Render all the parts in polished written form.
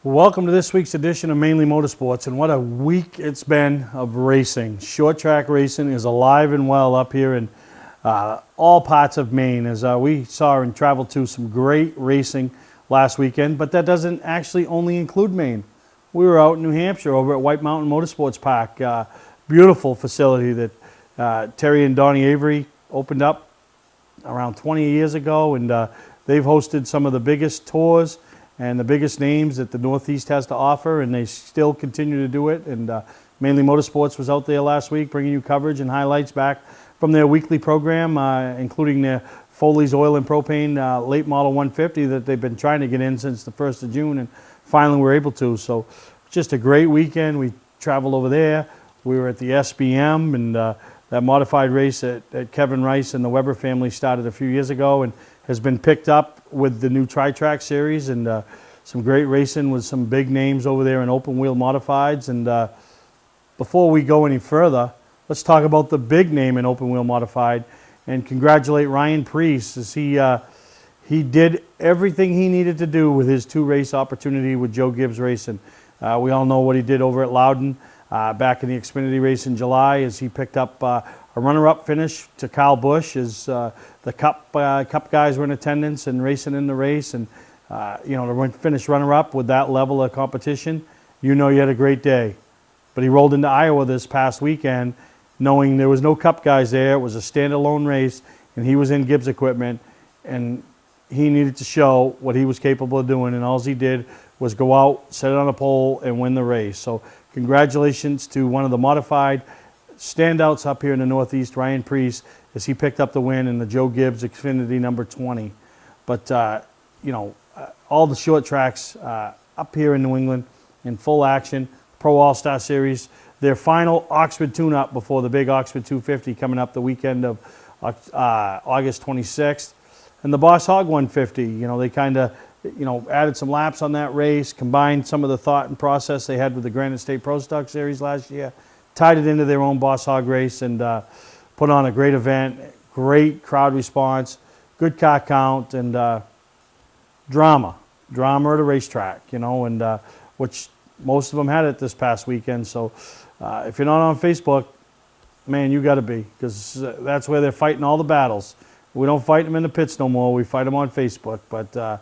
Welcome to this week's edition of Mainly Motorsports, and what a week it's been of racing. Short track racing is alive and well up here in all parts of Maine, as we saw and traveled to some great racing last weekend, but that doesn't actually only include Maine. We were out in New Hampshire over at White Mountain Motorsports Park, beautiful facility that Terry and Donnie Avery opened up around 20 years ago, and they've hosted some of the biggest tours and the biggest names that the Northeast has to offer, and they still continue to do it. And Mainly Motorsports was out there last week bringing you coverage and highlights back from their weekly program, including their Foley's Oil and Propane late model 150 that they've been trying to get in since the 1st of June, and finally we're able to. So just a great weekend. We traveled over there. We were at the SBM, and that modified race that Kevin Rice and the Weber family started a few years ago and has been picked up with the new Tri-Track series, and some great racing with some big names over there in open wheel modifieds. And before we go any further, let's talk about the big name in open wheel modified and congratulate Ryan Preece, as he did everything he needed to do with his 2-race opportunity with Joe Gibbs Racing. We all know what he did over at Loudon back in the Xfinity race in July, as he picked up a runner-up finish to Kyle Busch, as the Cup guys were in attendance and racing in the race, and to finish runner-up with that level of competition, you know you had a great day. But he rolled into Iowa this past weekend knowing there was no Cup guys there. It was a standalone race, and he was in Gibbs equipment, and he needed to show what he was capable of doing, and all he did was go out, set it on a pole, and win the race. So congratulations to one of the modified standouts up here in the Northeast, Ryan Preece, as he picked up the win in the Joe Gibbs Xfinity number 20. But, all the short tracks up here in New England in full action. Pro All-Star Series, their final Oxford tune-up before the big Oxford 250 coming up the weekend of August 26th. And the Boss Hog 150, they kind of, added some laps on that race, combined some of the thought and process they had with the Granite State Pro Stock Series last year, tied it into their own Boss Hog race, and put on a great event, great crowd response, good car count, and drama at a racetrack, and which most of them had it this past weekend. So if you're not on Facebook, man, you got to be, because that's where they're fighting all the battles. We don't fight them in the pits no more. We fight them on Facebook. But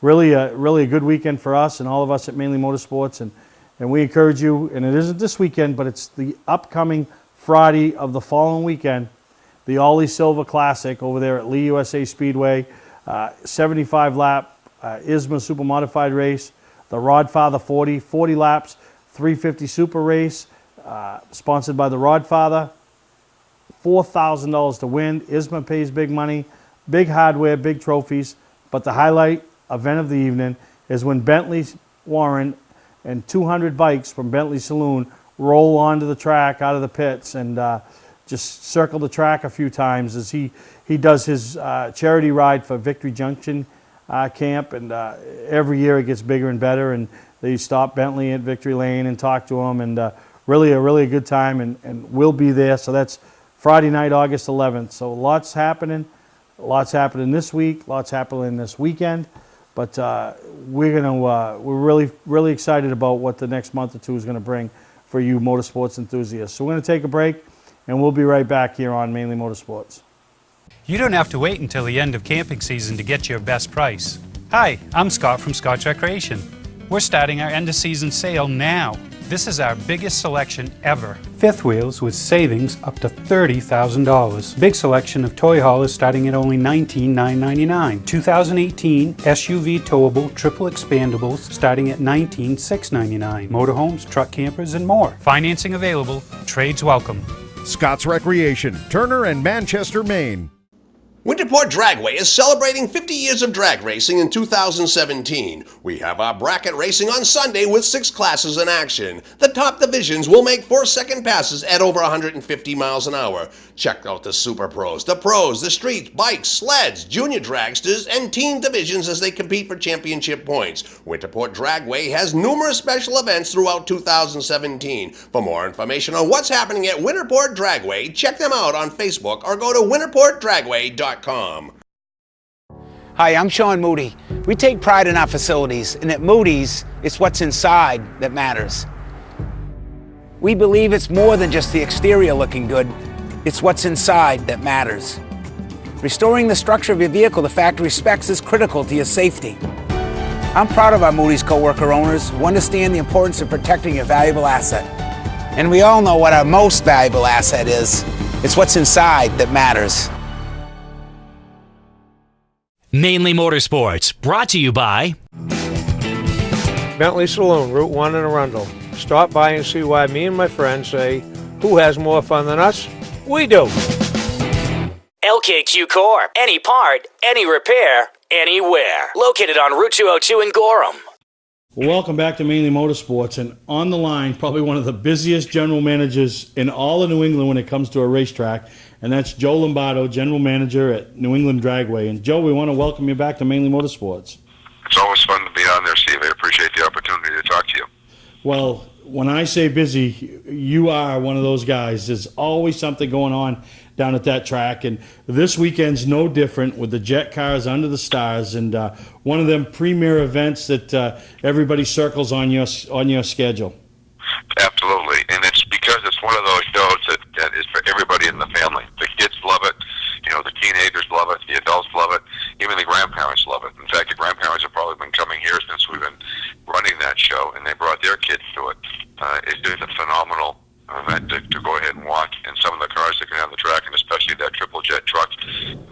really a good weekend for us and all of us at Mainly Motorsports. And we encourage you, and it isn't this weekend, but it's the upcoming Friday of the following weekend, the Ollie Silva Classic over there at Lee USA Speedway, 75-lap ISMA Super Modified race, the Rodfather 40 laps, 350 Super race, sponsored by the Rodfather. $4,000 to win. ISMA pays big money, big hardware, big trophies. But the highlight event of the evening is when Bentley Warren and 200 bikes from Bentley Saloon roll onto the track out of the pits and just circle the track a few times, as he does his charity ride for Victory Junction camp, and every year it gets bigger and better, and they stop Bentley at Victory Lane and talk to him, and really a good time, and we'll be there. So that's Friday night, August 11th. So lots happening this week, lots happening this weekend, but we're really excited about what the next month or two is going to bring for you motorsports enthusiasts. So we're going to take a break, and we'll be right back here on Mainly Motorsports. You don't have to wait until the end of camping season to get your best price. Hi, I'm Scott from Scott's Recreation. We're starting our end of season sale now. This is our biggest selection ever. Fifth wheels with savings up to $30,000. Big selection of toy haulers starting at only $19,999. 2018 SUV towable triple expandables starting at $19,699. Motorhomes, truck campers, and more. Financing available. Trades welcome. Scott's Recreation, Turner and Manchester, Maine. Winterport Dragway is celebrating 50 years of drag racing in 2017. We have our bracket racing on Sunday with 6 classes in action. The top divisions will make 4-second passes at over 150 miles an hour. Check out the Super Pros, the Pros, the Streets, Bikes, Sleds, Junior Dragsters, and Team divisions as they compete for championship points. Winterport Dragway has numerous special events throughout 2017. For more information on what's happening at Winterport Dragway, check them out on Facebook or go to winterportdragway.com. Hi, I'm Sean Moody. We take pride in our facilities, and at Moody's, it's what's inside that matters. We believe it's more than just the exterior looking good, it's what's inside that matters. Restoring the structure of your vehicle to factory specs is critical to your safety. I'm proud of our Moody's coworker owners who understand the importance of protecting your valuable asset. And we all know what our most valuable asset is. It's what's inside that matters. Mainly Motorsports, brought to you by Bentley Saloon, Route 1 in Arundel. Stop by and see why me and my friends say, who has more fun than us? We do. LKQ Core. Any part, any repair, anywhere. Located on Route 202 in Gorham. Welcome back to Mainly Motorsports, and on the line, probably one of the busiest general managers in all of New England when it comes to a racetrack, and that's Joe Lombardo, general manager at New England Dragway. And Joe, we want to welcome you back to Mainly Motorsports. It's always fun to be on there, Steve. I appreciate the opportunity to talk to you. Well, when I say busy, you are one of those guys. There's always something going on down at that track, and this weekend's no different with the jet cars under the stars, and one of them premier events that everybody circles on your schedule. Absolutely, and it's because it's one of those shows that is for everybody in the family. The kids love it, the teenagers love it, the adults love it, even the grandparents love it. In fact, the grandparents have probably been coming here since we've been running that show, and they brought their kids to it. It's just a phenomenal event to go ahead and watch, and some of the cars that can have the track, and especially that triple jet truck,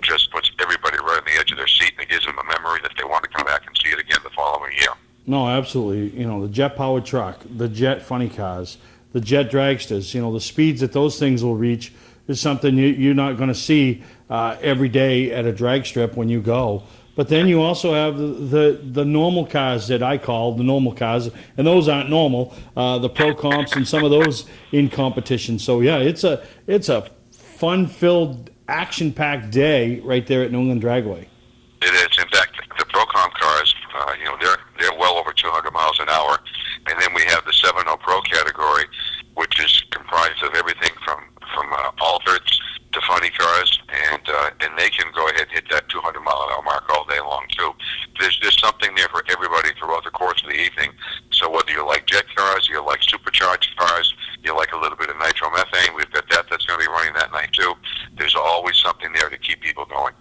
just puts everybody right on the edge of their seat, and it gives them a memory that they want to come back and see it again the following year. No, absolutely. The jet-powered truck, the jet funny cars, the jet dragsters, the speeds that those things will reach is something you're not going to see every day at a drag strip when you go. But then you also have the normal cars that I call the normal cars, and those aren't normal. The pro comps and some of those in competition. So yeah, it's a fun-filled, action-packed day right there at New England Dragway. It is. In fact, the pro comp cars, they're well over 200 miles an hour, and then we have the 7.0 Pro category, which is comprised of everything from altereds to funny cars, and they can go ahead and hit that 200 mile an hour mark all day long too. There's something there for everybody throughout the course of the evening. So whether you like jet cars, you like supercharged cars, you like a little bit of nitromethane, we've got that's going to be running that night too. There's always something there to keep people going.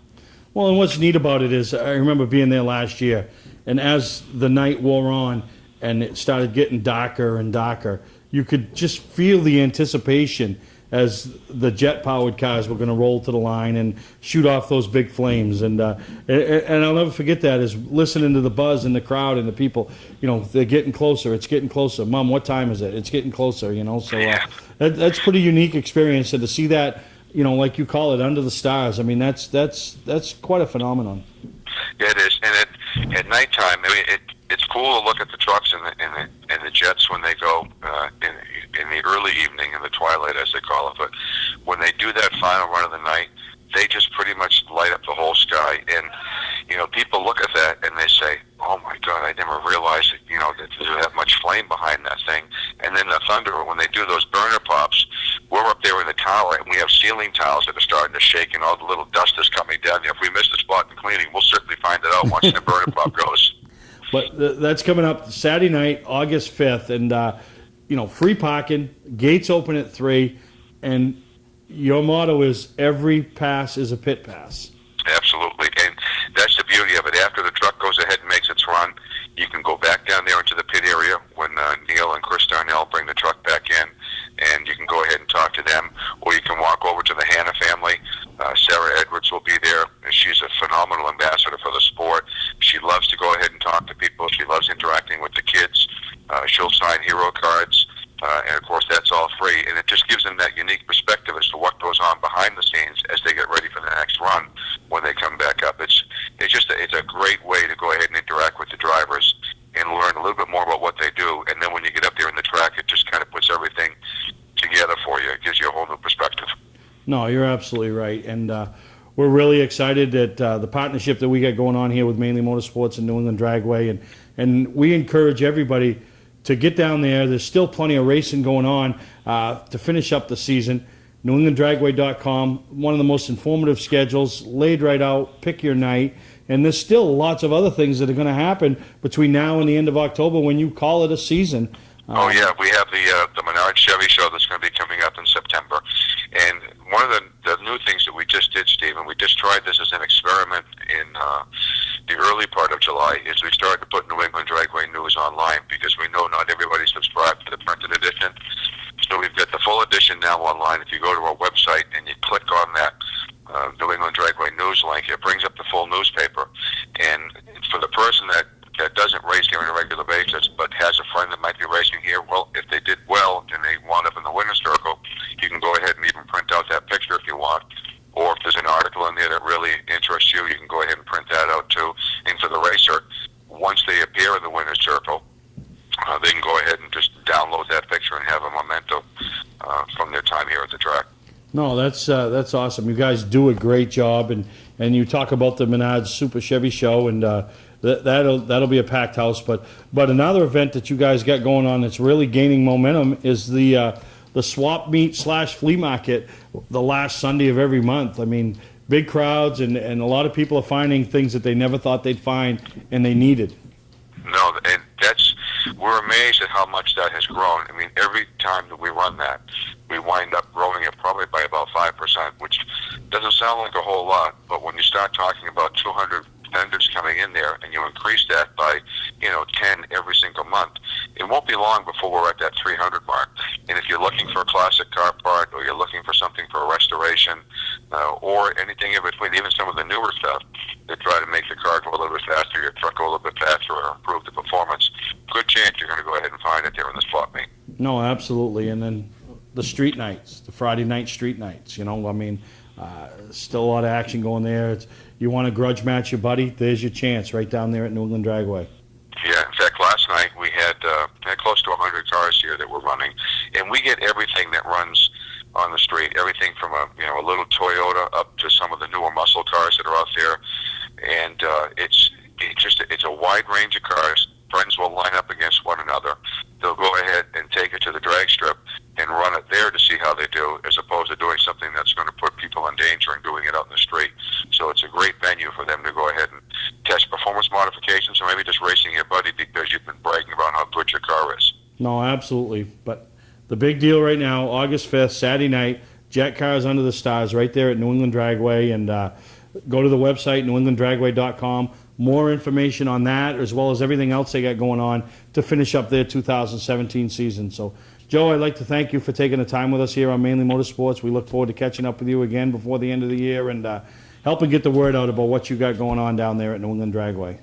Well, and what's neat about it is I remember being there last year, and as the night wore on and it started getting darker and darker, you could just feel the anticipation as the jet-powered cars were going to roll to the line and shoot off those big flames. And I'll never forget that, is listening to the buzz in the crowd and the people, they're getting closer. It's getting closer. Mom, what time is it? It's getting closer, So that's a pretty unique experience. And to see that, like you call it, under the stars, I mean, that's quite a phenomenon. Yeah, it is. And at nighttime, it's cool to look at the trucks and the jets when they go in the early evening, in the twilight, as they call it. But when they do that final run of the night, they just pretty much light up the whole sky. And, people look at that and they say, oh my God, I never realized that there's that much flame behind that thing. And then the thunder, when they do those burner pops, we're up there in the tower and we have ceiling tiles that are starting to shake and all the little dust is coming down there. If we miss the spot in cleaning, we'll certainly find it out once the burner pop goes. But that's coming up Saturday night, August 5th, and free parking, gates open at 3, and your motto is every pass is a pit pass. Absolutely, and that's the beauty of it. After the truck goes ahead and makes its run, you can go back down there into the pit area when Neil and Chris Darnell bring the truck back in, and you can go ahead and talk to them, or you can walk over to the Hanna family. Sarah Edwards will be there. She's a phenomenal ambassador for the sport. She loves to go ahead and talk to people. She loves interacting with the kids. She'll sign hero cards, and of course that's all free, and it just gives them that unique perspective as to what goes on behind the scenes as they get ready for the next run when they come back up. It's a great way to go ahead and interact with the drivers and learn a little bit more about what they do, and then when you get up there in the track, it just kind of puts everything together for you. It gives you a whole new perspective. No, you're absolutely right, and we're really excited at the partnership that we got going on here with Mainly Motorsports and New England Dragway, and we encourage everybody to get down there. There's still plenty of racing going on to finish up the season. NewEnglandDragway.com, one of the most informative schedules, laid right out, pick your night, and there's still lots of other things that are going to happen between now and the end of October when you call it a season. Oh yeah, we have the Menard Chevy show that's going to be coming up in September, and one of the new things that we just did, Stephen, we just tried this as an experiment in the early part of July, is we started to put New England Dragway News online because we know not everybody subscribed to the printed edition. So we've got the full edition now online. If you go to our website and you click on that New England Dragway News link, it brings up the full newspaper. And for the person that doesn't race here on a regular basis but has a friend that might be racing here, well, if they did well and they wound up in the winner's circle, you can go ahead and even print out that picture if you want. Or if there's an article in there that really interests you, you can go ahead and print that out too. And for the racer, once they appear in the winner's circle, they can go ahead and just download that picture and have a memento from their time here at the track. No, that's awesome. You guys do a great job, and you talk about the Menards Super Chevy Show, and that'll be a packed house. But another event that you guys got going on that's really gaining momentum is the swap meet / flea market the last Sunday of every month. I mean, big crowds, and a lot of people are finding things that they never thought they'd find and they needed. No, and we're amazed at how much that has grown. I mean, every time that we run that, we wind up growing it probably by about 5%, which doesn't sound like a whole lot, but when you start talking about 200 vendors coming in there and you increase that by 10 every single month, it won't be long before we're at that 300 mark. And if you're looking for a classic car part, or you're looking for something for a restoration, or anything in between, even some of the newer stuff that try to make the car go a little bit faster, your truck go a little bit faster, or improve the performance, good chance you're going to go ahead and find it there in the swap meet. No, absolutely. And then the street nights, the Friday night street nights, I mean, still a lot of action going there. You want to grudge match your buddy, there's your chance right down there at New England Dragway. Yeah, in fact, last night we had close to 100 cars here that were running, and we get everything that runs on the street, everything from a little Toyota up to some of the newer muscle cars that are out there, and it's a wide range of cars. Friends will line up against one another. They'll go ahead and take it to the drag strip and run it there to see how they do, as opposed to doing something that's going to put people in danger and doing it out in the street. So it's a great venue for them to go ahead and test performance modifications, or maybe just racing your buddy because you've been bragging about how good your car is. No, absolutely. But the big deal right now, August 5th, Saturday night, Jet Cars Under the Stars right there at New England Dragway, and go to the website, newenglanddragway.com. More information on that, as well as everything else they got going on to finish up their 2017 season. So, Joe, I'd like to thank you for taking the time with us here on Mainly Motorsports. We look forward to catching up with you again before the end of the year and helping get the word out about what you got going on down there at New England Dragway.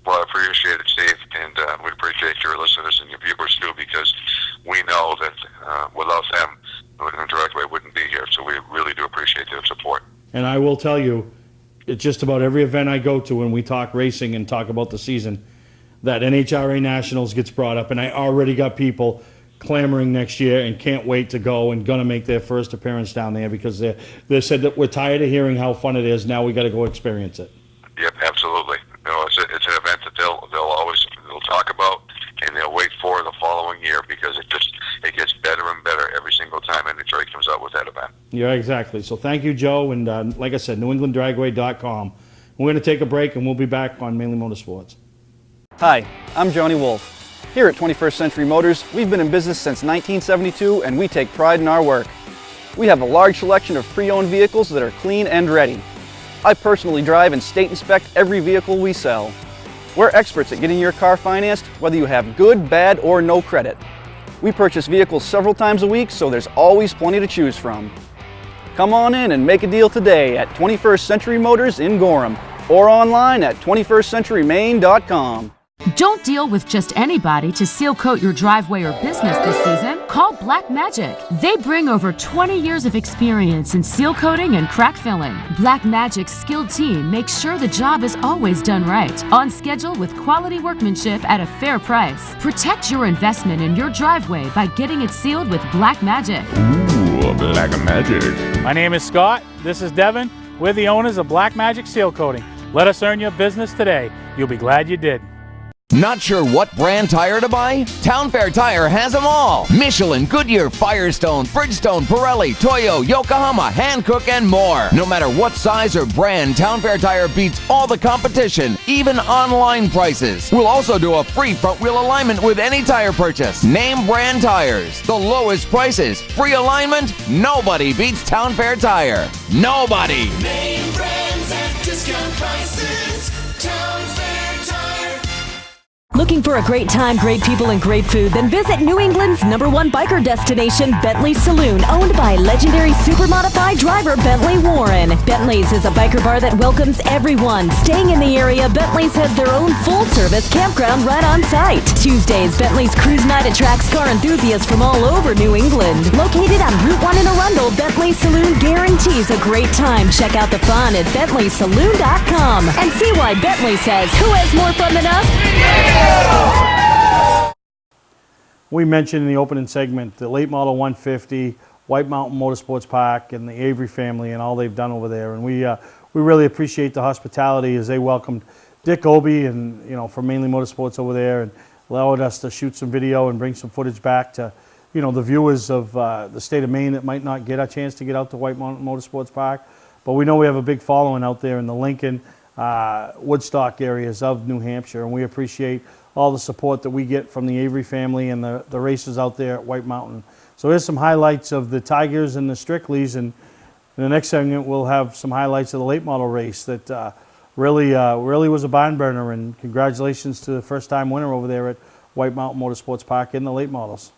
Well, I appreciate it, Steve, and we appreciate your listeners and your viewers too, because we know that without them, New England Dragway wouldn't be here. So we really do appreciate their support. And I will tell you, it's just about every event I go to when we talk racing and talk about the season, that NHRA Nationals gets brought up, and I already got people clamoring next year and can't wait to go and going to make their first appearance down there because they said that we're tired of hearing how fun it is. Now we got to go experience it. Yep, absolutely. It's an event that they'll always talk about, and they'll wait for the following year because it gets better and better every single time NHRA comes out with that event. Yeah, exactly. So thank you, Joe, and like I said, newenglanddragway.com. We're going to take a break, and we'll be back on Mainly Motorsports. Hi, I'm Johnny Wolf. Here at 21st Century Motors, we've been in business since 1972, and we take pride in our work. We have a large selection of pre-owned vehicles that are clean and ready. I personally drive and state inspect every vehicle we sell. We're experts at getting your car financed, whether you have good, bad, or no credit. We purchase vehicles several times a week, so there's always plenty to choose from. Come on in and make a deal today at 21st Century Motors in Gorham or online at 21stcenturymaine.com. Don't deal with just anybody to seal coat your driveway or business this season. Call Black Magic. They bring over 20 years of experience in seal coating and crack filling. Black Magic's skilled team makes sure the job is always done right, on schedule with quality workmanship at a fair price. Protect your investment in your driveway by getting it sealed with Black Magic. Ooh, Black Magic. My name is Scott. This is Devin. We're the owners of Black Magic Seal Coating. Let us earn your business today. You'll be glad you did. Not sure what brand tire to buy? Town Fair Tire has them all. Michelin, Goodyear, Firestone, Bridgestone, Pirelli, Toyo, Yokohama, Hankook, and more. No matter what size or brand, Town Fair Tire beats all the competition, even online prices. We'll also do a free front wheel alignment with any tire purchase. Name brand tires, the lowest prices, free alignment. Nobody beats Town Fair Tire. Nobody. Name brands at discount prices. Town Fair Tire. Looking for a great time, great people, and great food? Then visit New England's #1 biker destination, Bentley's Saloon, owned by legendary super-modified driver Bentley Warren. Bentley's is a biker bar that welcomes everyone. Staying in the area, Bentley's has their own full-service campground right on site. Tuesdays, Bentley's Cruise Night attracts car enthusiasts from all over New England. Located on Route 1 in Arundel, Bentley's Saloon guarantees a great time. Check out the fun at BentleySaloon.com and see why Bentley says, who has more fun than us? We mentioned in the opening segment the late model 150, White Mountain Motorsports Park, and the Avery family and all they've done over there. And we really appreciate the hospitality as they welcomed Dick Obey and from Mainely Motorsports over there, and allowed us to shoot some video and bring some footage back to the viewers of the state of Maine that might not get a chance to get out to White Mountain Motorsports Park. But we know we have a big following out there in the Lincoln, Woodstock areas of New Hampshire, and we appreciate all the support that we get from the Avery family and the racers out there at White Mountain. So here's some highlights of the Tigers and the Strickleys, and in the next segment we'll have some highlights of the late model race that really was a barn burner, and congratulations to the first time winner over there at White Mountain Motorsports Park in the late models.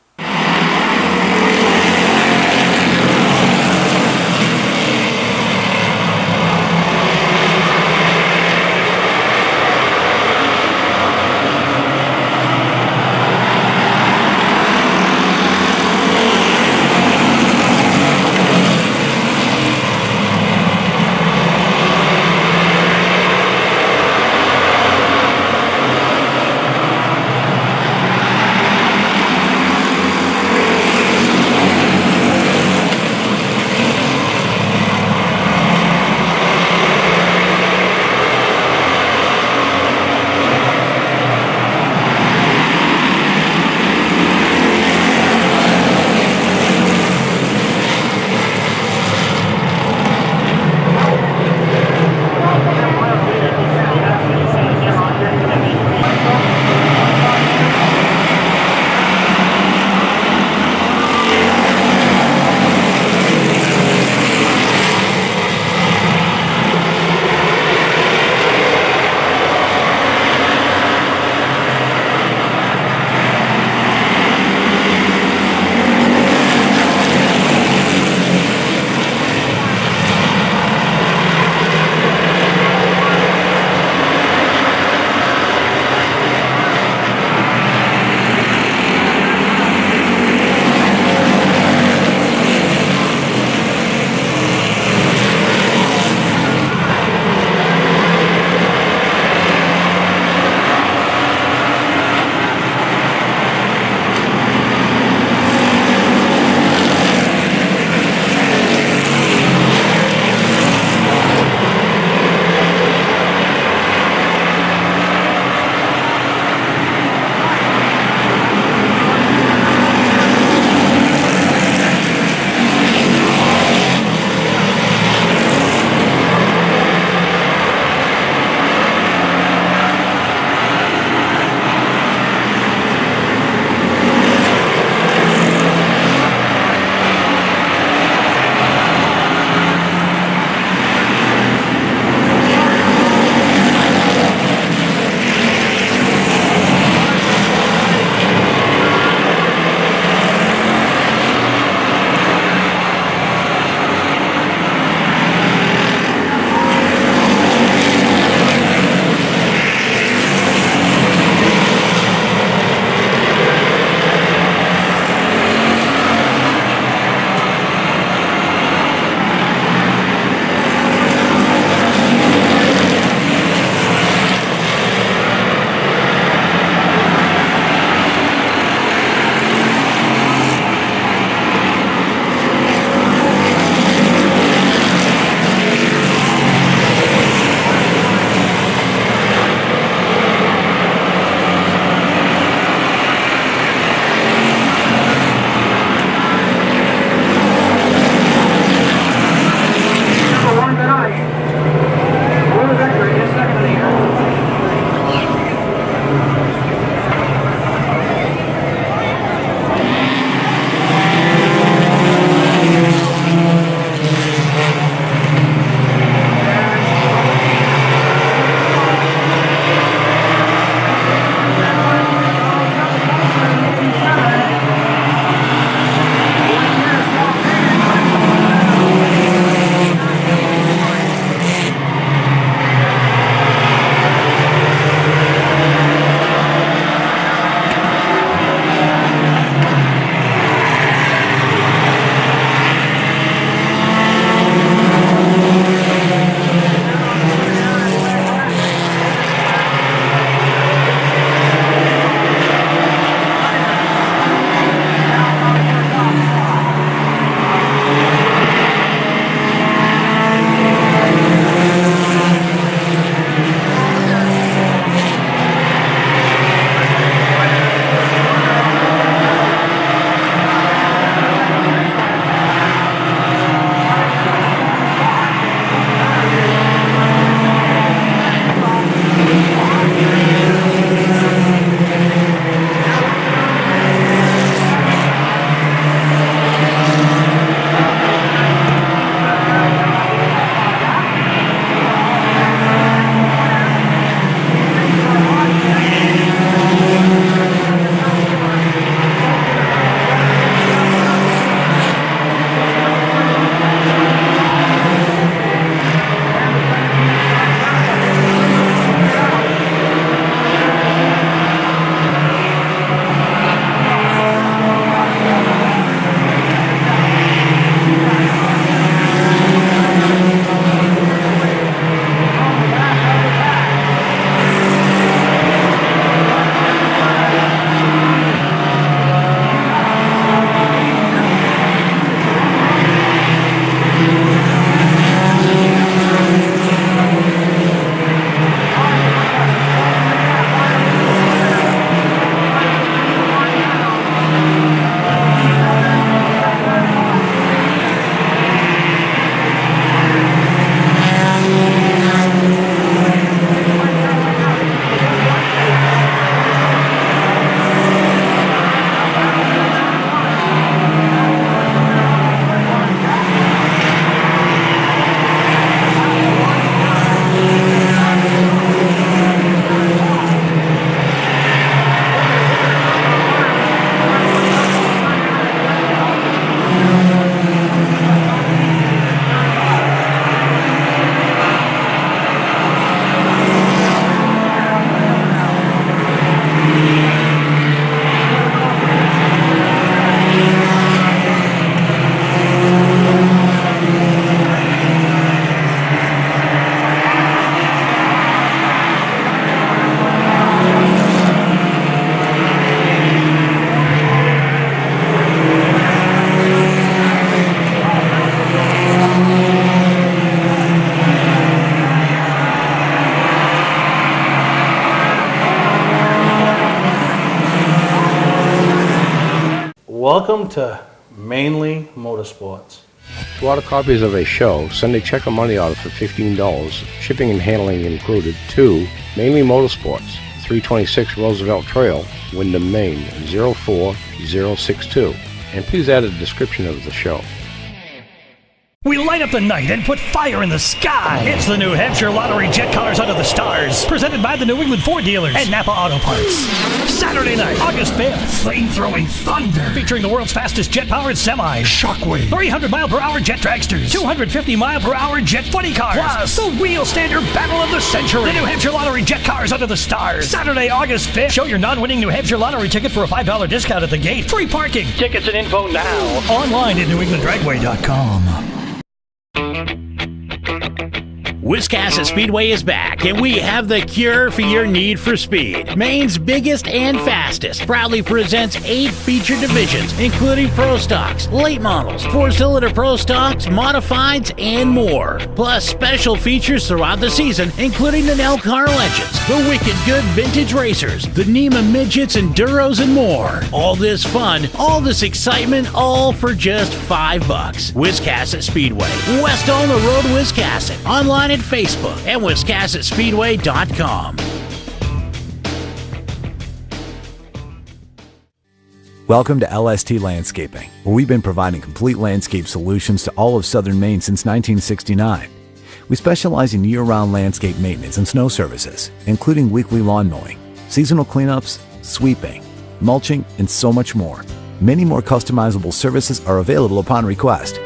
Welcome to Mainely Motorsports. To order copies of a show, send a check or money order for $15, shipping and handling included, to Mainly Motorsports, 326 Roosevelt Trail, Windham, Maine, 04062. And please add a description of the show. We light up the night and put fire in the sky. It's the New Hampshire Lottery Jet Cars Under the Stars, presented by the New England Ford dealers and Napa Auto Parts. Saturday night, August 5th, flame-throwing thunder, featuring the world's fastest jet-powered semi, Shockwave, 300-mile-per-hour jet dragsters, 250-mile-per-hour jet funny cars, plus the wheel standard battle of the century. The New Hampshire Lottery Jet Cars Under the Stars, Saturday, August 5th. Show your non-winning New Hampshire Lottery ticket for a $5 discount at the gate. Free parking. Tickets and info now. Online at NewEnglandDragway.com. Wiscasset Speedway is back, and we have the cure for your need for speed. Maine's biggest and fastest proudly presents 8 feature divisions, including Pro Stocks, late models, 4-cylinder Pro Stocks, modifieds, and more. Plus special features throughout the season, including the Nell Car Legends, the Wicked Good Vintage Racers, the NEMA Midgets, Enduros, and more. All this fun, all this excitement, all for just $5. Wiscasset Speedway, west on the road, Wiscasset. Online at Facebook and WiscassetSpeedway.com. Welcome to LST Landscaping, where we've been providing complete landscape solutions to all of southern Maine since 1969. We specialize in year-round landscape maintenance and snow services, including weekly lawn mowing, seasonal cleanups, sweeping, mulching, and so much more. Many more customizable services are available upon request.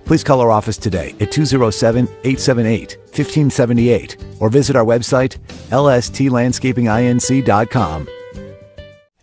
Please call our office today at 207-878-1578 or visit our website, lstlandscapinginc.com.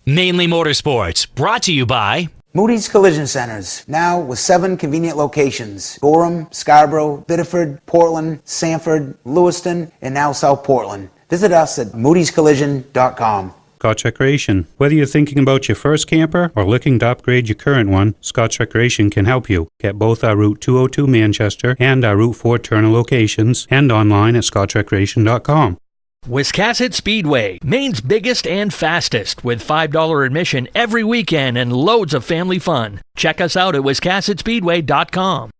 Mainly Motorsports, brought to you by Moody's Collision Centers, now with 7 convenient locations: Gorham, Scarborough, Biddeford, Portland, Sanford, Lewiston, and now South Portland. Visit us at moodyscollision.com. Scotch Recreation. Whether you're thinking about your first camper or looking to upgrade your current one, Scotch Recreation can help you. Get both our Route 202 Manchester and our Route 4 Turner locations, and online at scotchrecreation.com. Wiscasset Speedway, Maine's biggest and fastest, with $5 admission every weekend and loads of family fun. Check us out at wiscassetspeedway.com.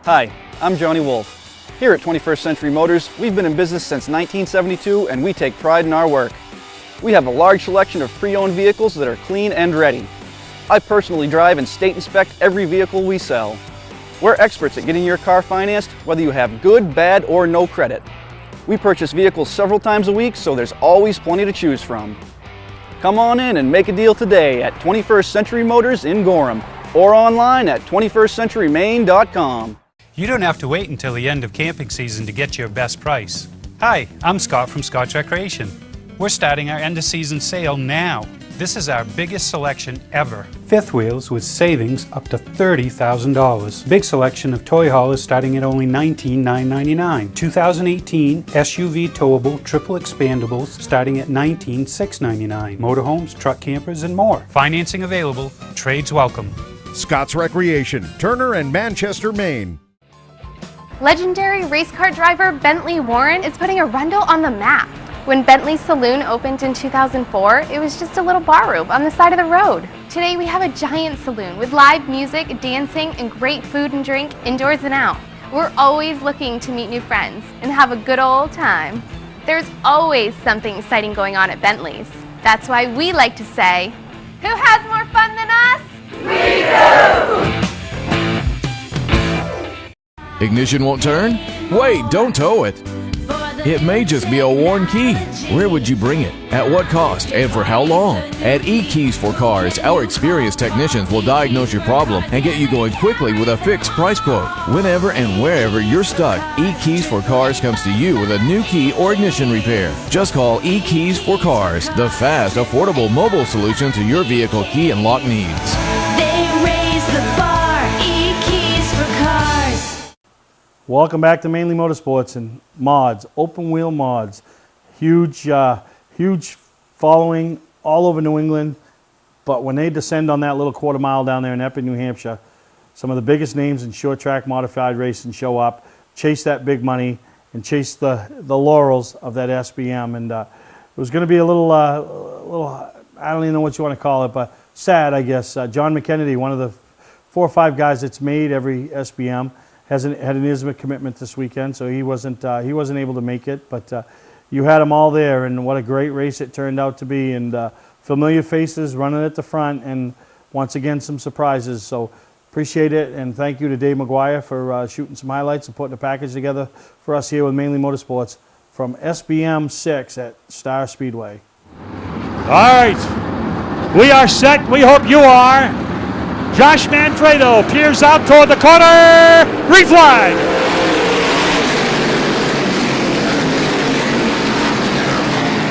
Hi, I'm Johnny Wolf. Here at 21st Century Motors, we've been in business since 1972 and we take pride in our work. We have a large selection of pre-owned vehicles that are clean and ready. I personally drive and state inspect every vehicle we sell. We're experts at getting your car financed, whether you have good, bad, or no credit. We purchase vehicles several times a week, so there's always plenty to choose from. Come on in and make a deal today at 21st Century Motors in Gorham or online at 21stcenturymaine.com. You don't have to wait until the end of camping season to get your best price. Hi, I'm Scott from Scotch Recreation. We're starting our end of season sale now. This is our biggest selection ever. Fifth wheels with savings up to $30,000. Big selection of toy haulers starting at only $19,999. 2018 SUV towable triple expandables starting at $19,699. Motorhomes, truck campers, and more. Financing available, trades welcome. Scott's Recreation, Turner and Manchester, Maine. Legendary race car driver Bentley Warren is putting Arundel on the map. When Bentley's Saloon opened in 2004, it was just a little bar room on the side of the road. Today we have a giant saloon with live music, dancing, and great food and drink indoors and out. We're always looking to meet new friends and have a good old time. There's always something exciting going on at Bentley's. That's why we like to say, who has more fun than us? We do! Ignition won't turn? Wait, don't tow it. It may just be a worn key. Where would you bring it? At what cost? And for how long? At E-Keys for Cars, our experienced technicians will diagnose your problem and get you going quickly with a fixed price quote. Whenever and wherever you're stuck, E-Keys for Cars comes to you with a new key or ignition repair. Just call E-Keys for Cars, the fast, affordable mobile solution to your vehicle key and lock needs. They raise the bar, E-Keys for Cars. Welcome back to Mainly Motorsports and mods, open wheel mods. Huge following all over New England. But when they descend on that little quarter mile down there in Epping, New Hampshire, some of the biggest names in short track modified racing show up, chase that big money, and chase the laurels of that SBM. And it was going to be a little, I don't even know what you want to call it, but sad, I guess. John McKennedy, one of the 4 or 5 guys that's made every SBM, had an ISMA commitment this weekend, so he wasn't able to make it. But you had them all there, and what a great race it turned out to be. And familiar faces running at the front, and once again some surprises. So appreciate it, and thank you to Dave McGuire for shooting some highlights and putting a package together for us here with Mainly Motorsports from SBM 6 at Star Speedway. All right, we are set. We hope you are. Josh Manfredo peers out toward the corner. Green flag.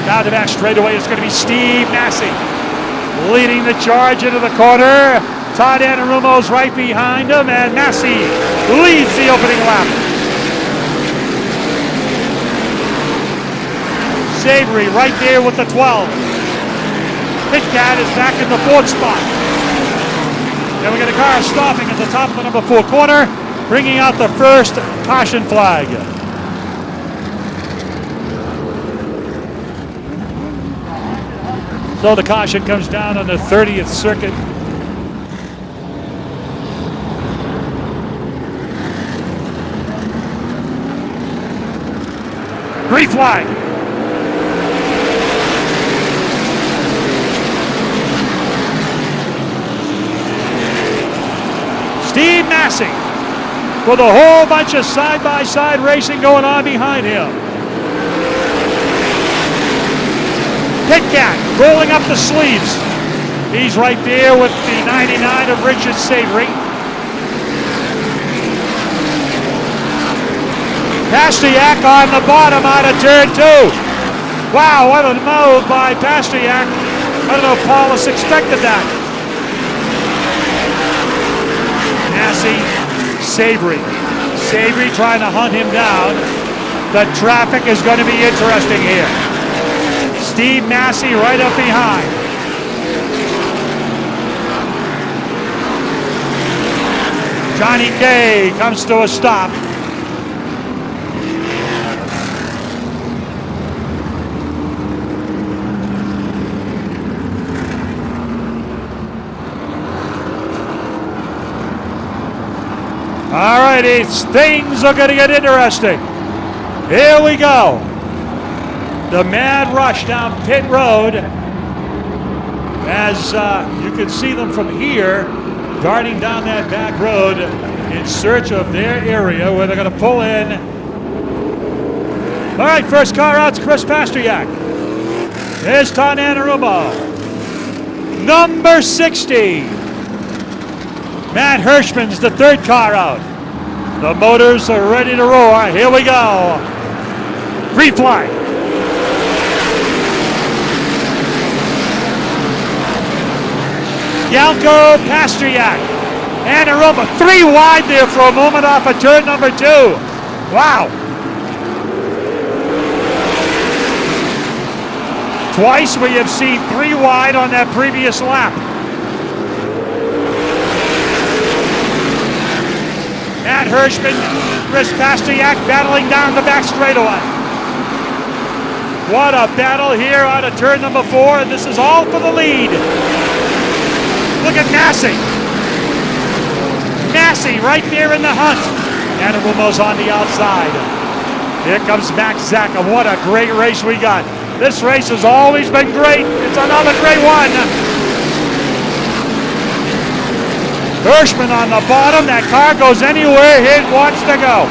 Now the back straightaway is going to be Steve Massey leading the charge into the corner. Todd Anarumo's right behind him, and Massey leads the opening lap. Savory right there with the 12. Pitcat is back in the 4th spot. Then we got a car stopping at the top of the number 4 corner, bringing out the first caution flag. So the caution comes down on the 30th circuit. Green flag. Steve Massey with a whole bunch of side-by-side racing going on behind him. Pitcat rolling up the sleeves. He's right there with the 99 of Richard Savory. Pastiak on the bottom out of turn 2. Wow, what a move by Pastiak. I don't know if Paulus expected that. Massey, Savory. Savory trying to hunt him down. The traffic is going to be interesting here. Steve Massey right up behind. Johnny Kay comes to a stop. All righty, things are going to get interesting. Here we go. The mad rush down pit road. As you can see them from here, darting down that back road in search of their area where they're going to pull in. All right, first car out's Chris Pasteryak. There's Todd Anarumo. Number 60. Matt Hirschman's the third car out. The motors are ready to roar. Here we go. Free fly. Yalko Pasteryak. Anarumo 3 wide there for a moment off of turn number 2. Wow. Twice we have seen 3 wide on that previous lap. Matt Hirschman, Chris Pasteryak battling down the back straightaway. What a battle here out of turn number 4, and this is all for the lead. Look at Massey. Massey right there in the hunt. Anarumo's on the outside. Here comes Max Zaka. What a great race we got. This race has always been great. It's another great one. Hirschman on the bottom. That car goes anywhere it wants to go.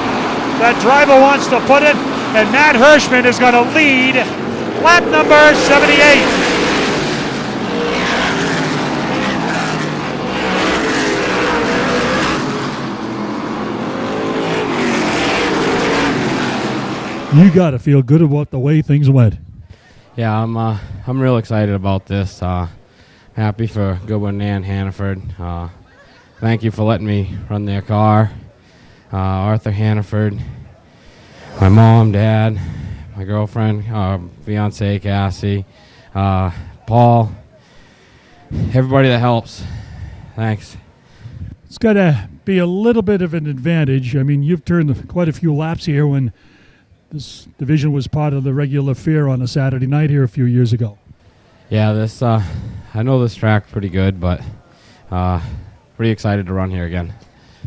That driver wants to put it, and Matt Hirschman is going to lead lap number 78. You got to feel good about the way things went. Yeah, I'm real excited about this. Happy for Goodwin and Hannaford. Thank you for letting me run their car. Arthur Hannaford, my mom, dad, my girlfriend, fiance Cassie, Paul, everybody that helps. Thanks. It's got to be a little bit of an advantage. I mean, you've turned quite a few laps here when this division was part of the regular fare on a Saturday night here a few years ago. Yeah, this I know this track pretty good, but pretty excited to run here again.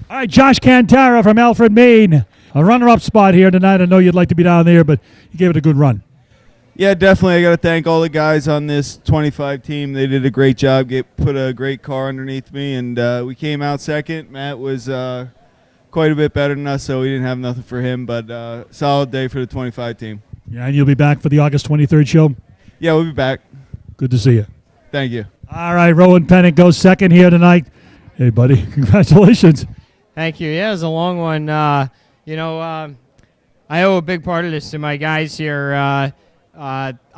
All right, Josh Cantara from Alfred, Maine. A runner-up spot here tonight. I know you'd like to be down there, but you gave it a good run. Yeah, definitely. I got to thank all the guys on this 25 team. They did a great job. Put a great car underneath me, and we came out second. Matt was quite a bit better than us, so we didn't have nothing for him, but solid day for the 25 team. Yeah, and you'll be back for the August 23rd show? Yeah, we'll be back. Good to see you. Thank you. All right, Rowan Pennick goes second here tonight. Hey, buddy, congratulations. Thank you. Yeah, it was a long one. I owe a big part of this to my guys here.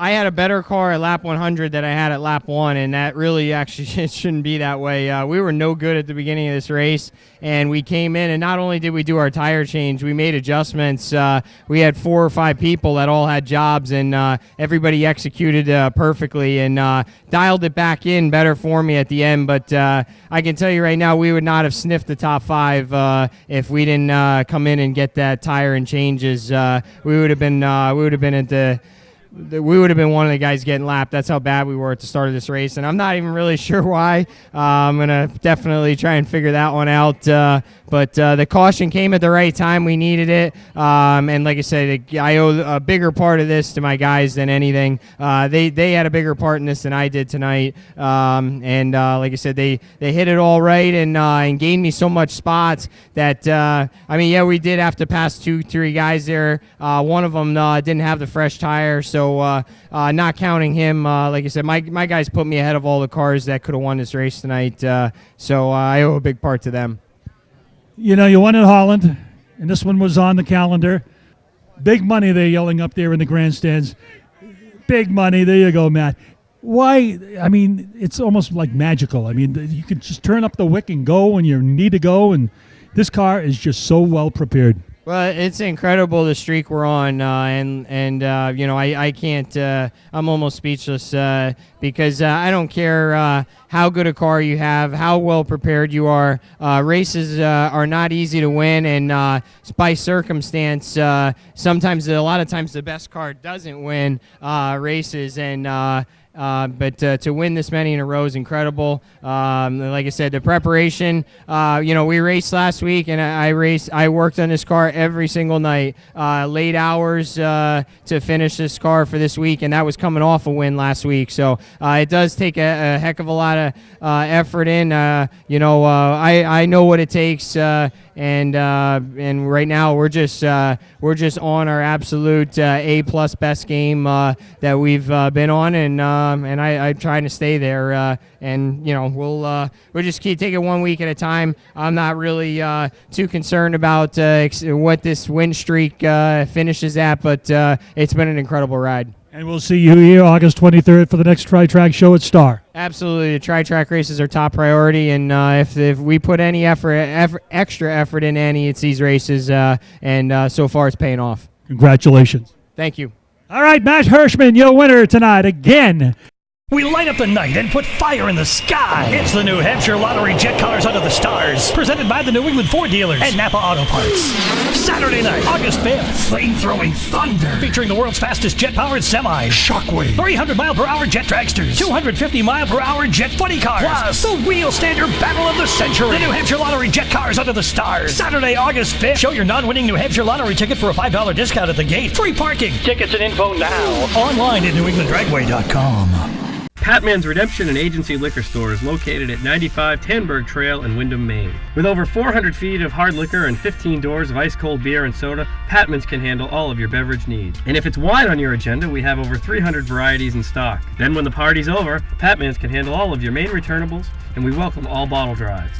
I had a better car at lap 100 than I had at lap 1, and that really actually it shouldn't be that way. We were no good at the beginning of this race, and we came in, and not only did we do our tire change, we made adjustments. We had 4 or 5 people that all had jobs, and everybody executed perfectly and dialed it back in better for me at the end. But I can tell you right now, we would not have sniffed the top 5 if we didn't come in and get that tire and changes. We would have been one of the guys getting lapped. That's how bad we were at the start of this race, and I'm not even really sure why. I'm going to definitely try and figure that one out. But the caution came at the right time. We needed it. And like I said, I owe a bigger part of this to my guys than anything. They had a bigger part in this than I did tonight. And like I said, they hit it all right and gained me so much spots that, we did have to pass 2-3 guys there. One of them didn't have the fresh tire, so not counting him, like I said, my guys put me ahead of all the cars that could have won this race tonight. So I owe a big part to them. You know, you won in Holland, and this one was on the calendar. Big money they're yelling up there in the grandstands. Big money. There you go, Matt. Why? I mean, it's almost like magical. I mean, you can just turn up the wick and go when you need to go, and this car is just so well prepared. Well, it's incredible the streak we're on, I can't. I'm almost speechless because I don't care how good a car you have, how well prepared you are. Races are not easy to win, and by circumstance, a lot of times the best car doesn't win races, and but to win this many in a row is incredible. Like I said, the preparation, we raced last week, and I worked on this car every single night, late hours to finish this car for this week, and that was coming off a win last week. So it does take a heck of a lot of effort in. I know what it takes, and right now we're just on our absolute A+ best game that we've been on, and I'm trying to stay there. We'll just keep taking 1 week at a time. I'm not really too concerned about what this win streak finishes at, but it's been an incredible ride. And we'll see you here August 23rd for the next Tri-Track show at Star. Absolutely. The Tri-Track races are top priority, and if we put any extra effort in any, it's these races, and so far it's paying off. Congratulations. Thank you. All right, Matt Hirschman, your winner tonight again. We light up the night and put fire in the sky. It's the New Hampshire Lottery Jet Cars Under the Stars, presented by the New England Ford dealers and Napa Auto Parts. Saturday night, August 5th, flame-throwing thunder, featuring the world's fastest jet-powered semi, Shockwave, 300-mile-per-hour jet dragsters, 250-mile-per-hour jet funny cars, plus the wheel stander battle of the century. The New Hampshire Lottery Jet Cars Under the Stars, Saturday, August 5th. Show your non-winning New Hampshire Lottery ticket for a $5 discount at the gate. Free parking. Tickets and info now. Online at newenglanddragway.com. Patman's Redemption and Agency Liquor Store is located at 95 Tanberg Trail in Windham, Maine. With over 400 feet of hard liquor and 15 doors of ice-cold beer and soda, Patman's can handle all of your beverage needs. And if it's wine on your agenda, we have over 300 varieties in stock. Then when the party's over, Patman's can handle all of your Maine returnables, and we welcome all bottle drives.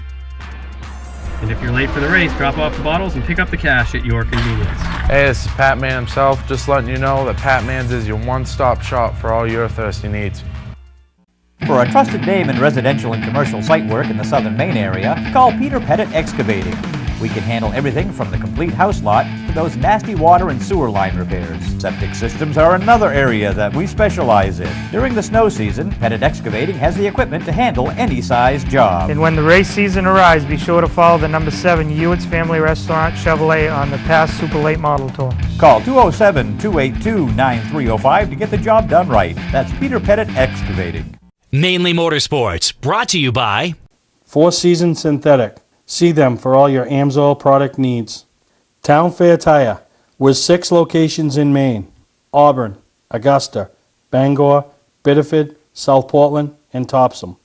And if you're late for the race, drop off the bottles and pick up the cash at your convenience. Hey, this is Patman himself, just letting you know that Patman's is your one-stop shop for all your thirsty needs. For a trusted name in residential and commercial site work in the southern Maine area, call Peter Pettit Excavating. We can handle everything from the complete house lot to those nasty water and sewer line repairs. Septic systems are another area that we specialize in. During the snow season, Pettit Excavating has the equipment to handle any size job. And when the race season arrives, be sure to follow the number 7 Hewitt's Family Restaurant Chevrolet on the past Super Late Model Tour. Call 207-282-9305 to get the job done right. That's Peter Pettit Excavating. Mainly Motorsports, brought to you by Four Season Synthetic. See them for all your AMSOIL product needs. Town Fair Tire, with 6 locations in Maine: Auburn, Augusta, Bangor, Biddeford, South Portland, and Topsom.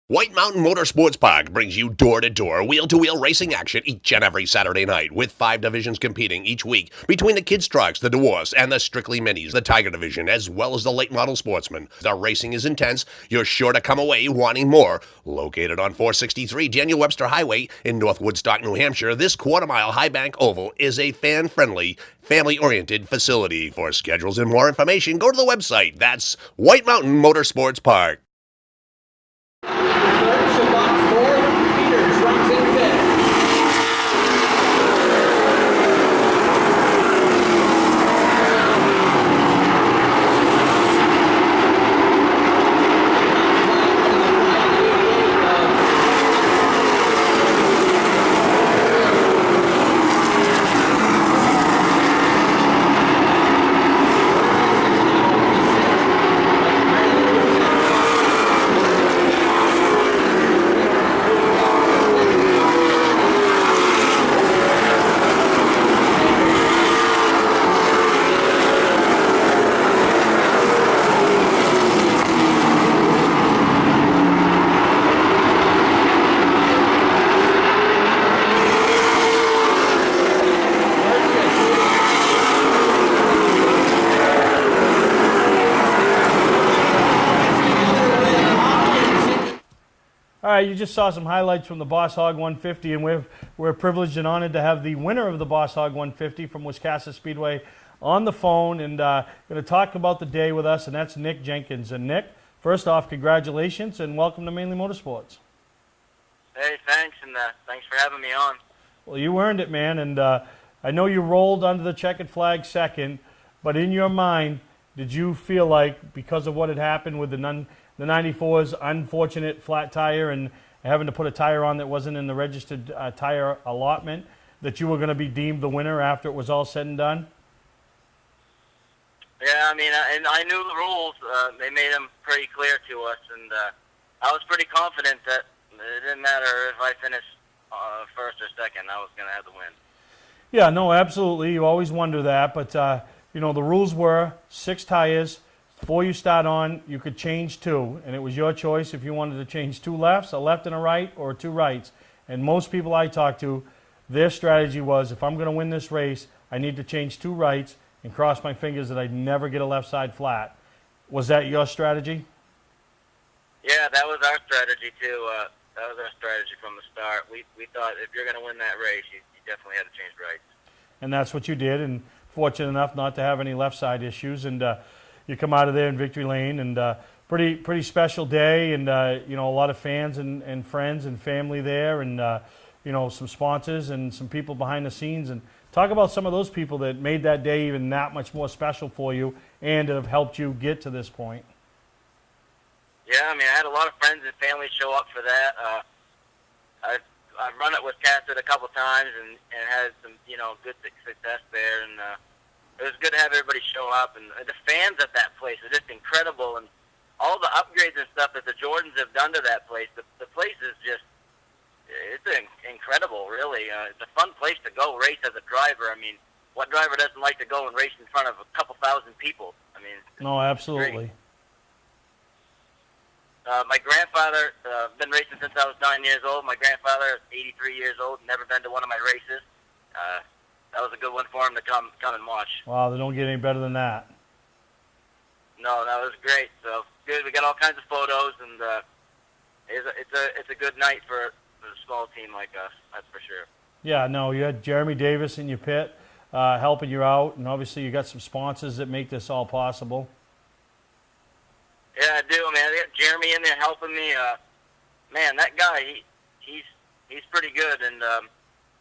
White Mountain Motorsports Park brings you door-to-door, wheel-to-wheel racing action each and every Saturday night, with 5 divisions competing each week between the kids' trucks, the Dwarfs, and the Strictly Minis, the Tiger division, as well as the late model sportsmen. The racing is intense. You're sure to come away wanting more. Located on 463 Daniel Webster Highway in North Woodstock, New Hampshire, this quarter-mile high bank oval is a fan-friendly, family-oriented facility. For schedules and more information, go to the website. That's White Mountain Motorsports Park. All right, you just saw some highlights from the Boss Hog 150, and we're privileged and honored to have the winner of the Boss Hog 150 from Wiscasset Speedway on the phone, and going to talk about the day with us, and that's Nick Jenkins. And Nick, first off, congratulations and welcome to Mainly Motorsports. Hey, thanks, and thanks for having me on. Well, you earned it, man, and I know you rolled under the checkered flag second, but in your mind, did you feel like, because of what had happened with the 94's unfortunate flat tire and having to put a tire on that wasn't in the registered tire allotment, that you were going to be deemed the winner after it was all said and done? Yeah, I mean, and I knew the rules. They made them pretty clear to us, and I was pretty confident that it didn't matter if I finished first or second. I was going to have the win. Yeah, no, absolutely. You always wonder that, but you know, the rules were 6 tires. Before you start on, you could change 2, and it was your choice if you wanted to change 2 lefts, a left and a right, or 2 rights. And most people I talked to, their strategy was, if I'm going to win this race, I need to change 2 rights and cross my fingers that I'd never get a left side flat. Was that your strategy? Yeah, that was our strategy too. That was our strategy from the start. We thought if you're going to win that race, you definitely had to change rights. And that's what you did, and fortunate enough not to have any left side issues. And you come out of there in victory lane, and pretty special day, and you know, a lot of fans and friends and family there, and you know, some sponsors and some people behind the scenes. And talk about some of those people that made that day even that much more special for you and have helped you get to this point. Yeah, I mean, I had a lot of friends and family show up for that. I've run it with Cassett a couple times and had some, you know, good success there, and it was good to have everybody show up. And the fans at that place are just incredible, and all the upgrades and stuff that the Jordans have done to that place. The place is just, it's incredible, really. It's a fun place to go race as a driver. I mean, what driver doesn't like to go and race in front of a couple thousand people? I mean, No, absolutely. great. My grandfather, been racing since I was 9 years old. My grandfather is 83 years old, never been to one of my races. That was a good one for him to come and watch. Wow, they don't get any better than that. No, that was great. So good. We got all kinds of photos, and it's a good night for a small team like us. That's for sure. Yeah, no, you had Jeremy Davis in your pit helping you out, and obviously you got some sponsors that make this all possible. Yeah, I do, man. I got Jeremy in there helping me. Man, that guy, he's pretty good, and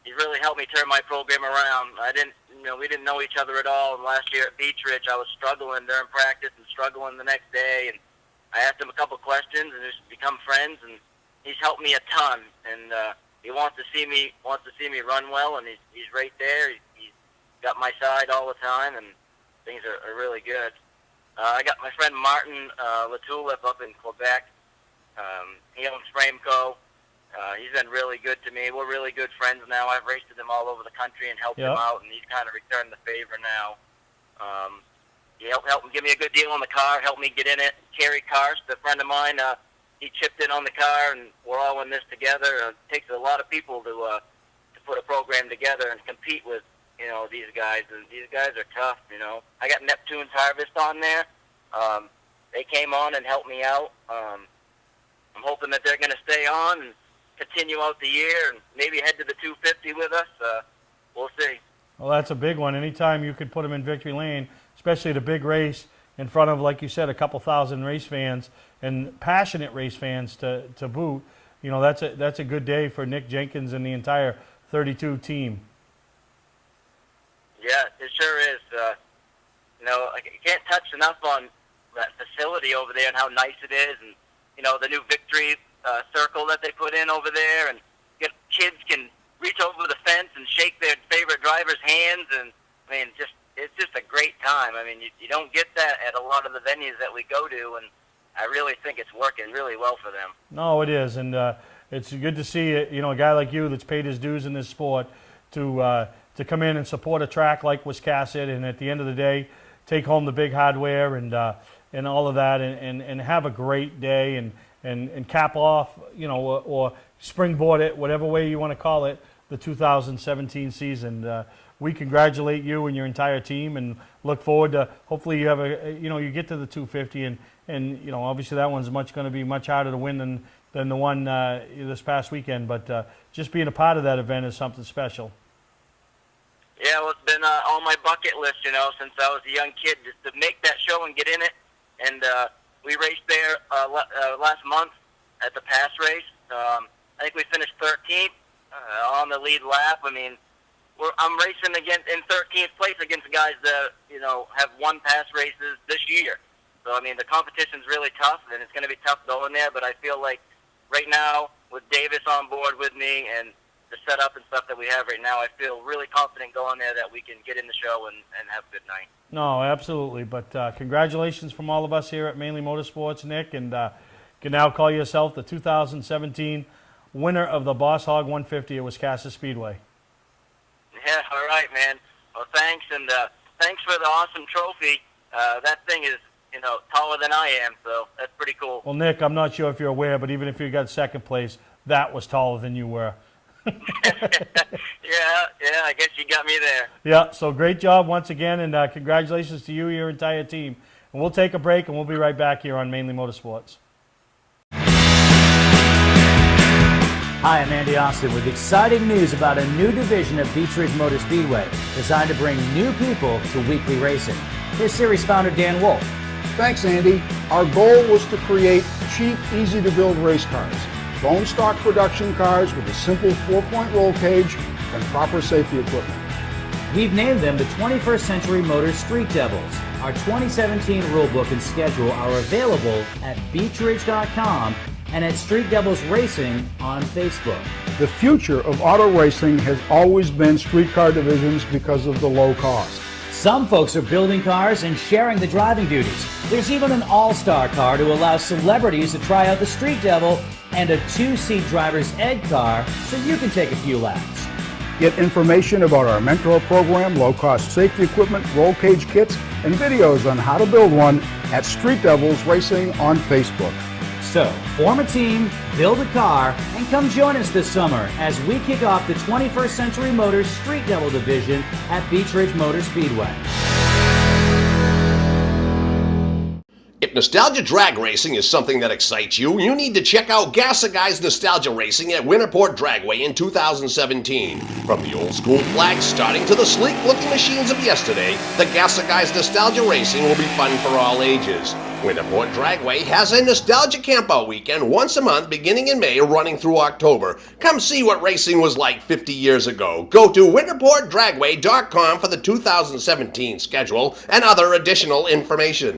he's really helped me turn my program around. We didn't know each other at all. And last year at Beach Ridge, I was struggling during practice and struggling the next day. And I asked him a couple questions, and just become friends. And he's helped me a ton. And he wants to see me run well, and he's right there. He's got my side all the time, and things are really good. I got my friend Martin Latulip up in Quebec. He owns Frameco. He's been really good to me. We're really good friends now. I've raced with him all over the country and helped him out, and he's kind of returned the favor now. He helped him give me a good deal on the car, helped me get in it. Kerry Karst, a friend of mine, he chipped in on the car, and we're all in this together. It takes a lot of people to put a program together and compete with, you know, these guys. And these guys are tough, you know. I got Neptune's Harvest on there. They came on and helped me out. I'm hoping that they're going to stay on and continue out the year and maybe head to the 250 with us. We'll see. Well, that's a big one. Anytime you could put them in victory lane, especially at a big race in front of, like you said, a couple thousand race fans and passionate race fans to boot, you know, that's a good day for Nick Jenkins and the entire 32 team. Yeah, it sure is. You know, I can't touch enough on that facility over there and how nice it is, and you know, the new victory circle that they put in over there, and kids can reach over the fence and shake their favorite driver's hands, and I mean, it's just a great time. I mean, you don't get that at a lot of the venues that we go to, and I really think it's working really well for them. No, it is, and it's good to see you know, a guy like you that's paid his dues in this sport to come in and support a track like Wiscasset, and at the end of the day, take home the big hardware and all of that, and have a great day and cap off, you know, or springboard it, whatever way you want to call it, the 2017 season. We congratulate you and your entire team, and look forward to hopefully you have you get to the 250, and you know, obviously that one's going to be much harder to win than the one this past weekend, but just being a part of that event is something special. Yeah, well, it's been on my bucket list, you know, since I was a young kid, just to make that show and get in it. And we raced there last month at the pass race. I think we finished 13th on the lead lap. I mean, I'm racing again in 13th place against guys that, you know, have won pass races this year. So, I mean, the competition's really tough, and it's going to be tough going there. But I feel like right now, with Davis on board with me and the setup and stuff that we have right now, I feel really confident going there that we can get in the show and have a good night. No, absolutely. But congratulations from all of us here at Mainely Motorsports, Nick, and you can now call yourself the 2017 winner of the Boss Hog 150 at Wiscasset Speedway. Yeah, all right, man. Well, thanks, and thanks for the awesome trophy. That thing is, taller than I am, so that's pretty cool. Well, Nick, I'm not sure if you're aware, but even if you got second place, that was taller than you were. Yeah, I guess you got me there. Yeah, so great job once again, and congratulations to you and your entire team. And we'll take a break, and we'll be right back here on Mainly Motorsports. Hi, I'm Andy Austin with exciting news about a new division of Beech Ridge Motor Speedway designed to bring new people to weekly racing. Here's series founder Dan Wolf. Thanks, Andy. Our goal was to create cheap, easy-to-build race cars. Bone stock production cars with a simple 4-point roll cage and proper safety equipment. We've named them the 21st Century Motors Street Devils. Our 2017 rulebook and schedule are available at beechridge.com and at Street Devils Racing on Facebook. The future of auto racing has always been street car divisions because of the low cost. Some folks are building cars and sharing the driving duties. There's even an all-star car to allow celebrities to try out the Street Devil and a 2-seat driver's ed car so you can take a few laps. Get information about our mentor program, low-cost safety equipment, roll cage kits, and videos on how to build one at Street Devils Racing on Facebook. So, form a team, build a car, and come join us this summer as we kick off the 21st Century Motors Street Devil division at Beech Ridge Motor Speedway. If nostalgia drag racing is something that excites you, you need to check out Gassa Guys Nostalgia Racing at Winterport Dragway in 2017. From the old school flags starting to the sleek looking machines of yesterday, the Gassa Guys Nostalgia Racing will be fun for all ages. Winterport Dragway has a nostalgia campout weekend once a month beginning in May running through October. Come see what racing was like 50 years ago. Go to winterportdragway.com for the 2017 schedule and other additional information.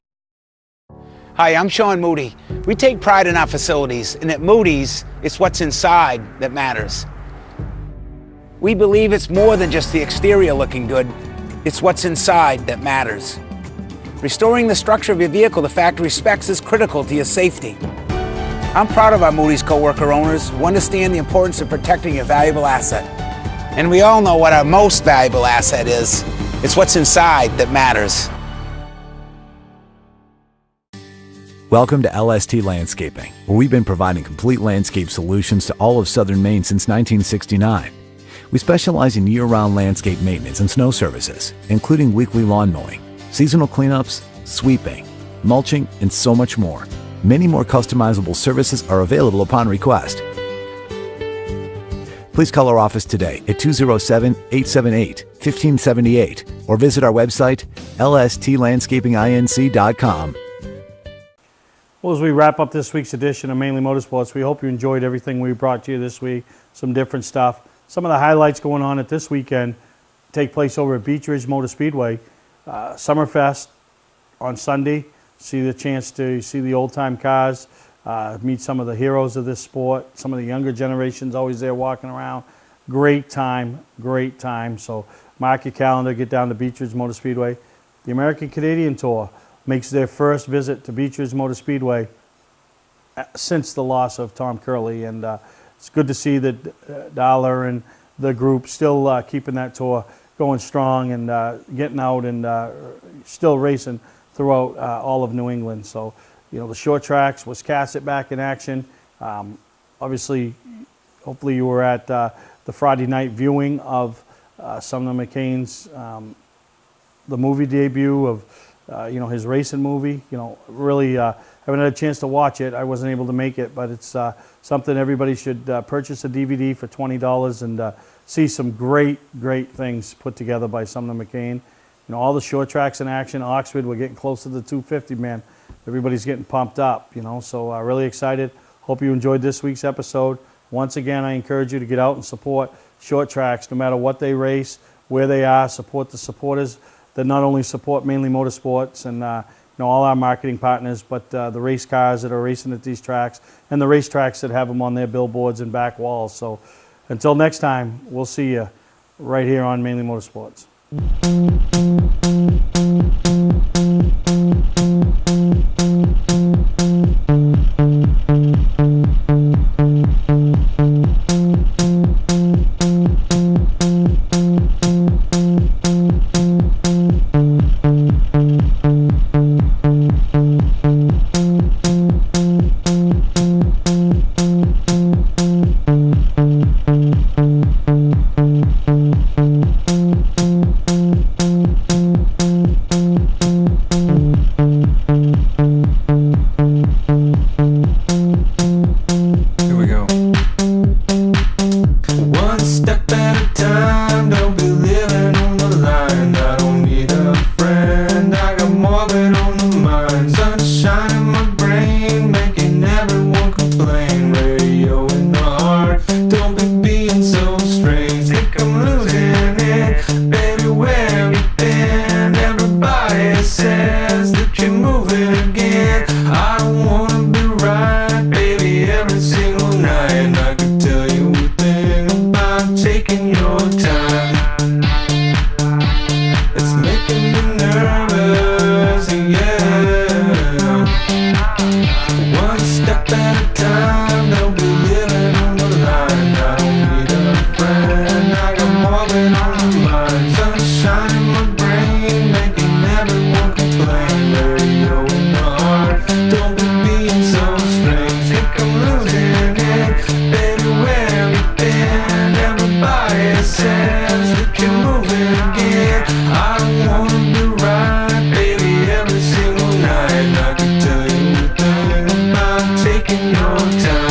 Hi, I'm Sean Moody. We take pride in our facilities, and at Moody's, it's what's inside that matters. We believe it's more than just the exterior looking good, it's what's inside that matters. Restoring the structure of your vehicle to factory specs is critical to your safety. I'm proud of our Moody's co-worker owners who understand the importance of protecting your valuable asset. And we all know what our most valuable asset is. It's what's inside that matters. Welcome to LST Landscaping, where we've been providing complete landscape solutions to all of southern Maine since 1969. We specialize in year-round landscape maintenance and snow services, including weekly lawn mowing, seasonal cleanups, sweeping, mulching, and so much more. Many more customizable services are available upon request. Please call our office today at 207-878-1578 or visit our website, lstlandscapinginc.com. Well, as we wrap up this week's edition of Mainly Motorsports, we hope you enjoyed everything we brought to you this week, some different stuff. Some of the highlights going on at this weekend take place over at Beech Ridge Motor Speedway. Summerfest on Sunday, see the chance to see the old-time cars, meet some of the heroes of this sport, some of the younger generations always there walking around. Great time, great time. So mark your calendar, get down to Beech Ridge Motor Speedway. The American Canadian Tour makes their first visit to Beech Ridge Motor Speedway since the loss of Tom Curley, and it's good to see that Dollar and the group still keeping that tour going strong and getting out and still racing throughout all of New England. So, the short tracks, Wiscasset back in action. Obviously, hopefully you were at the Friday night viewing of Sumner McCain's the movie debut of his racing movie. Really haven't had a chance to watch it. I wasn't able to make it, but it's something everybody should purchase a DVD for $20 and see some great things put together by Sumner McCain. All the short tracks in action. Oxford, we're getting close to the 250, man. Everybody's getting pumped up, so really excited. Hope you enjoyed this week's episode. Once again, I encourage you to get out and support short tracks, no matter what they race, where they are. Support the supporters that not only support Mainly Motorsports and all our marketing partners, but the race cars that are racing at these tracks and the racetracks that have them on their billboards and back walls. So Until next time, we'll see you right here on Mainly Motorsports. Here we go. One step at a time, don't be living on the line. I don't need a friend, I got more than on the mind. Sunshine in my brain, making everyone complain. Radio in the heart, don't be being so strange. Think I'm losing it, baby, where have you been? Everybody says that you're moving again. I don't wanna be right, baby, every single night. And I could tell you a thing about taking your time. It's making me nervous, yeah. One step at a time, don't be living on the line. I don't need a friend, I got more than on the mind. Sunshine in my brain, making everyone complain. Radio in the heart, don't be being so strange. Think I'm losing it, baby, where have you been? Everybody says that you're moving again. I don't wanna be right, baby, every single night. And I could tell you a thing about taking your time.